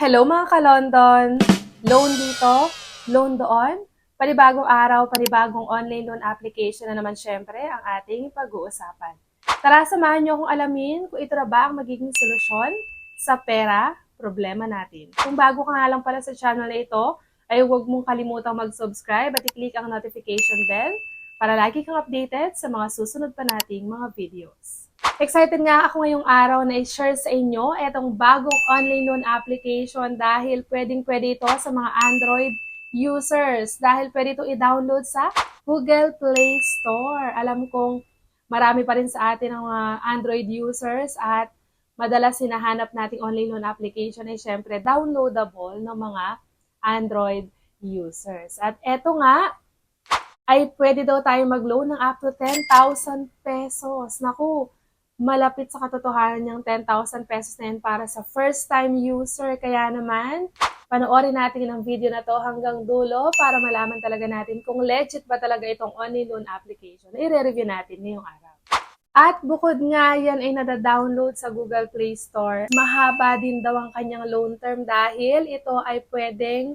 Hello mga ka-London! Loan dito, loan doon, panibagong araw, panibagong online loan application na naman syempre ang ating pag-uusapan. Tara, samahan niyo akong alamin kung ito na ba ang magiging solusyon sa pera, problema natin. Kung bago ka nga lang pala sa channel na ito, ay huwag mong kalimutang mag-subscribe at i-click ang notification bell para lagi kang updated sa mga susunod pa nating mga videos. Excited nga ako ngayong araw na i-share sa inyo itong bagong online loan application dahil pwedeng-pwede ito sa mga Android users. Dahil pwede ito i-download sa Google Play Store. Alam kong marami pa rin sa atin ang mga Android users at madalas hinahanap nating online loan application ay syempre downloadable ng mga Android users. At eto nga, ay pwede daw tayo mag-loan ng up to 10,000 pesos. Naku, malapit sa katotohanan yung 10,000 pesos na yun para sa first-time user. Kaya naman, panoorin natin ang video na to hanggang dulo para malaman talaga natin kung legit ba talaga itong online loan application. I-review natin ngayong araw. At bukod nga yan ay nada-download sa Google Play Store, mahaba din daw ang kanyang loan term dahil ito ay pwedeng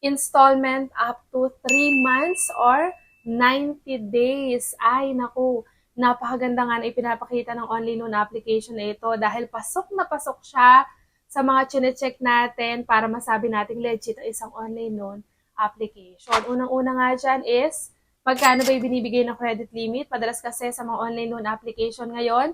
installment up to 3 months or 90 days. Ay, naku, napakaganda nga na ipinapakita ng online loan application na ito dahil pasok na pasok siya sa mga chine-check natin para masabi nating legit ang isang online loan application. Unang-una nga dyan is, magkano ba yung binibigay ng credit limit? Madalas kasi sa mga online loan application ngayon,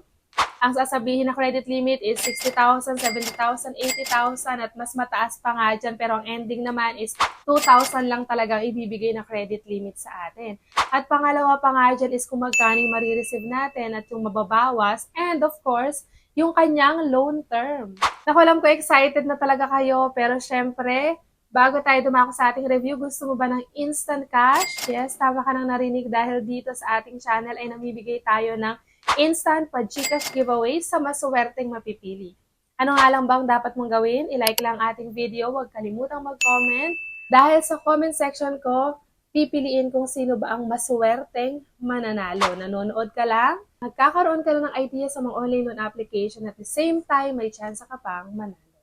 ang sasabihin na credit limit is 60,000, 70,000, 80,000 at mas mataas pa nga dyan. Pero ang ending naman is 2,000 lang talagang ibibigay na credit limit sa atin. At pangalawa pa nga dyan is kung magkano yung marireceive natin at yung mababawas. And of course, yung kanyang loan term. Naku, alam ko excited na talaga kayo. Pero syempre, bago tayo dumako sa ating review, gusto mo ba ng instant cash? Yes, tama ka nang narinig dahil dito sa ating channel ay namibigay tayo ng instant pa-GCash giveaway sa masuwerteng mapipili. Ano nga lang bang dapat mong gawin? I-like lang ating video, huwag kalimutang mag-comment. Dahil sa comment section ko, pipiliin kung sino ba ang masuwerteng mananalo. Nanonood ka lang, magkakaroon ka na ng idea sa mga online loan application at the same time, may chance ka pang manalo.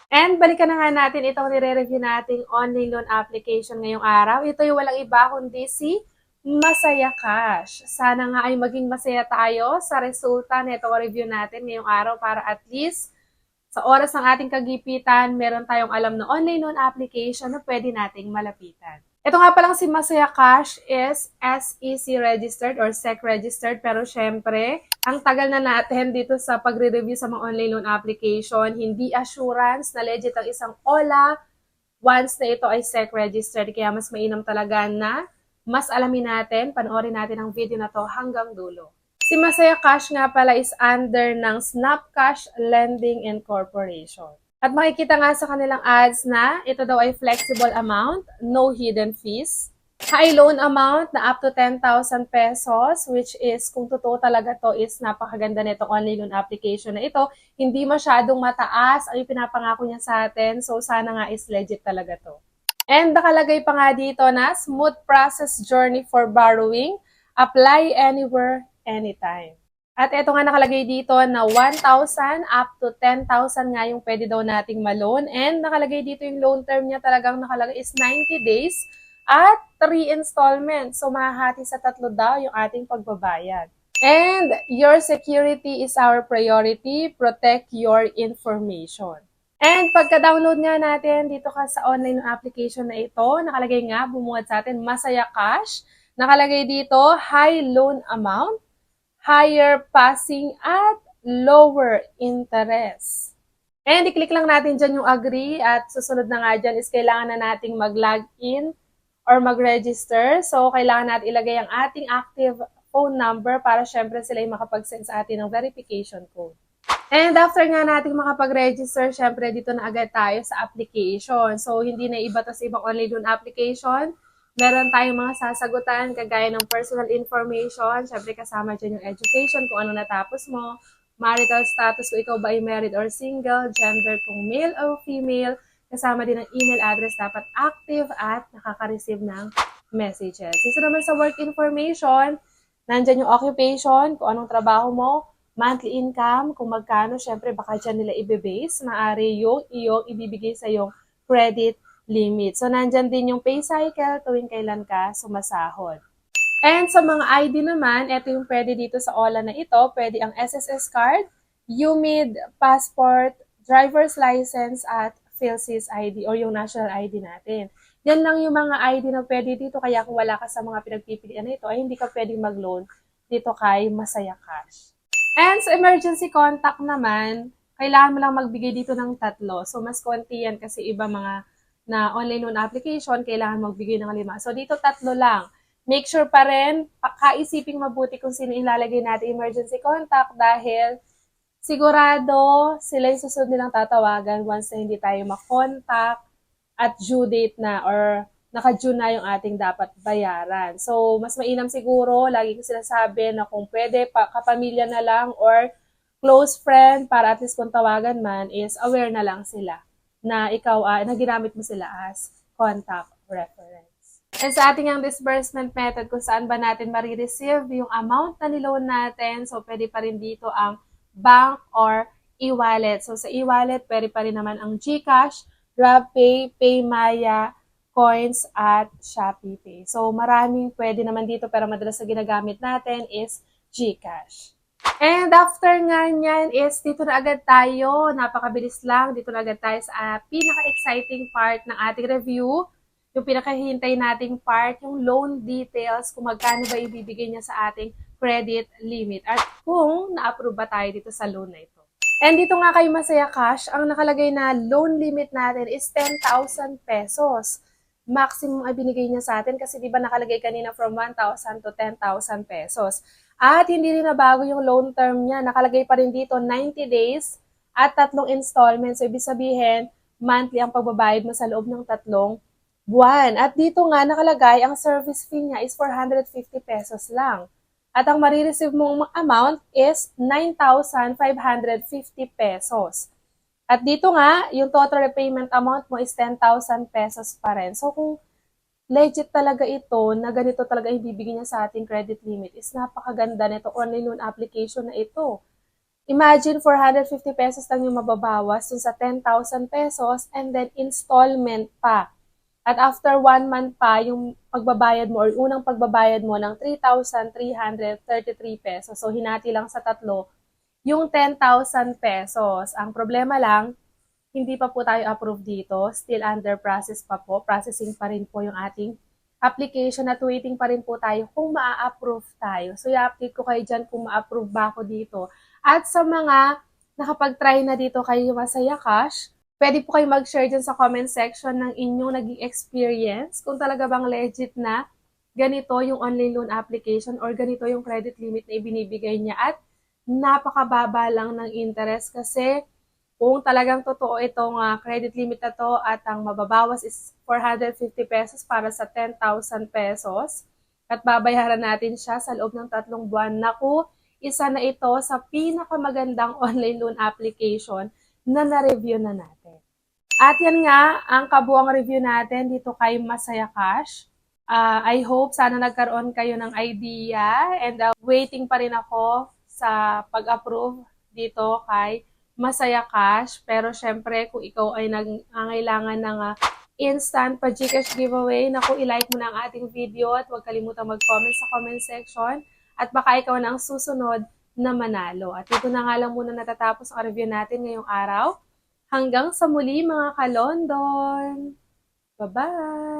And balikan na nga natin itong nire-review nating online loan application ngayong araw. Ito yung walang iba kundi si Masaya Cash. Sana nga ay maging masaya tayo sa resulta na itong review natin ngayong araw para at least sa oras ng ating kagipitan, meron tayong alam na online loan application na pwede nating malapitan. Ito nga palang si Masaya Cash is SEC registered or SEC registered pero syempre, ang tagal na natin dito sa pagre-review sa mga online loan application, hindi assurance na legit ang isang OLA once na ito ay SEC registered. Kaya mas mainam talaga na mas alamin natin, panoorin natin ang video na to hanggang dulo. Si Masaya Cash nga pala is under ng Snapcash Lending Incorporation. At makikita nga sa kanilang ads na ito daw ay flexible amount, no hidden fees. High loan amount na up to 10,000 pesos, which is kung totoo talaga to is napakaganda nitong online loan application na ito. Hindi masyadong mataas ang ipinapangako niya sa atin, so sana nga is legit talaga to. And nakalagay pa nga dito na smooth process journey for borrowing, apply anywhere, anytime. At ito nga nakalagay dito na 1,000 up to 10,000 nga yung pwede daw nating ma-loan. And nakalagay dito yung loan term niya talagang nakalagay is 90 days at 3 installments. So mahahati sa 3 daw yung ating pagbabayad. And your security is our priority. Protect your information. And pagka-download nga natin dito ka sa online application na ito, nakalagay nga, bumuhat sa atin, Masaya Cash. Nakalagay dito, high loan amount, higher passing, at lower interest. And i-click lang natin dyan yung agree at susunod na nga dyan is kailangan na nating mag-login or mag-register. So, kailangan natin ilagay ang ating active phone number para syempre sila yung makapag-send sa atin ng verification code. And after nga nating makapag-register, syempre dito na agad tayo sa application. So, hindi na iba to sa ibang online loan application. Meron tayong mga sasagutan kagaya ng personal information. Syempre kasama dyan yung education, kung ano natapos mo. Marital status, kung ikaw ba ay married or single. Gender, kung male or female. Kasama din ang email address, dapat active at nakaka-receive ng messages. Isa naman sa work information, nandyan yung occupation, kung anong trabaho mo. monthly income, kung magkano, syempre baka dyan nila i-base, maaari yung iyong ibibigay sa iyong credit limit. So, nandyan din yung pay cycle tuwing kailan ka sumasahod. And sa mga ID naman, ito yung pwede dito sa OLA na ito. Pwede ang SSS card, UMID, passport, driver's license, at PhilSys ID or yung national ID natin. Yan lang yung mga ID na pwede dito. Kaya kung wala ka sa mga pinagpipilian na ito, ay hindi ka pwedeng mag-loan dito kay Masaya Cash. And sa emergency contact naman, kailangan mo lang magbigay dito ng 3. So, mas konti yan kasi iba mga na online loan application, kailangan magbigay ng 5. So, dito 3 lang. Make sure pa rin, kaisiping mabuti kung sino ilalagay natin emergency contact dahil sigurado sila yung susunod nilang tatawagan once na hindi tayo makontak at due date na or naka-due na yung ating dapat bayaran. So, mas mainam siguro, lagi ko sinasabi na kung pwede, kapamilya na lang or close friend para at least kung tawagan man is aware na lang sila na ikaw, na ginamit mo sila as contact reference. And sa ating ang disbursement method, kung saan ba natin marireceive yung amount na niloan natin, so pwede pa rin dito ang bank or e-wallet. So sa e-wallet, pwede pa rin naman ang GCash, GrabPay, PayMaya, Coins, at ShopeePay. So maraming pwede naman dito pero madalas na ginagamit natin is GCash. And after nga niyan is dito na agad tayo, napakabilis lang, dito na agad tayo sa pinaka-exciting part ng ating review. Yung pinakahihintay nating part, yung loan details, kung magkano ba ibibigay niya sa ating credit limit at kung na-approve ba tayo dito sa loan na ito. And dito nga kay Masaya Cash, ang nakalagay na loan limit natin is 10,000 pesos. Maximum ay binigay niya sa atin kasi di ba nakalagay kanina from 1,000 to 10,000 pesos. At hindi rin na bago yung loan term niya. Nakalagay pa rin dito 90 days at 3 installments. So ibig sabihin, monthly ang pagbabayad mo sa loob ng 3 buwan. At dito nga nakalagay, ang service fee niya is 450 pesos lang. At ang marireceive mong amount is 9,550 pesos. At dito nga, yung total repayment amount mo is 10,000 pesos pa rin. So kung legit talaga ito, na ganito talaga ibibigay niya sa ating credit limit, is napakaganda nito online loan application na ito. Imagine 450 pesos lang yung mababawas dun sa 10,000 pesos and then installment pa. At after 1 month pa, yung pagbabayad mo or unang pagbabayad mo ng 3,333 pesos. So, hinati lang sa 3, yung 10,000 pesos. Ang problema lang, hindi pa po tayo approve dito. Still under process pa po. Processing pa rin po yung ating application at waiting pa rin po tayo kung maa-approve tayo. So, i-update ko kayo dyan kung ma-approve ba ako dito. At sa mga nakapag-try na dito kay Masaya Cash, pwede po kayo mag-share dyan sa comment section ng inyong naging experience. Kung talaga bang legit na ganito yung online loan application or ganito yung credit limit na ibinibigay niya. At napakababa lang ng interest kasi kung talagang totoo itong credit limit na to at ang mababawas is 450 pesos para sa 10,000 pesos at babayaran natin siya sa loob ng 3 buwan. Naku, isa na ito sa pinakamagandang online loan application na na-review na natin. At yan nga, ang kabuang review natin dito kay Masaya Cash. I hope sana nagkaroon kayo ng idea and waiting pa rin ako sa pag-approve dito kay Masaya Cash. Pero syempre, kung ikaw ay nangangailangan ng instant pa-GCash giveaway, naku, i-like mo na ang ating video at huwag kalimutang mag-comment sa comment section. At baka ikaw na ang susunod na manalo. At dito na nga lang muna natatapos ang review natin ngayong araw. Hanggang sa muli mga ka-London! Bye-bye!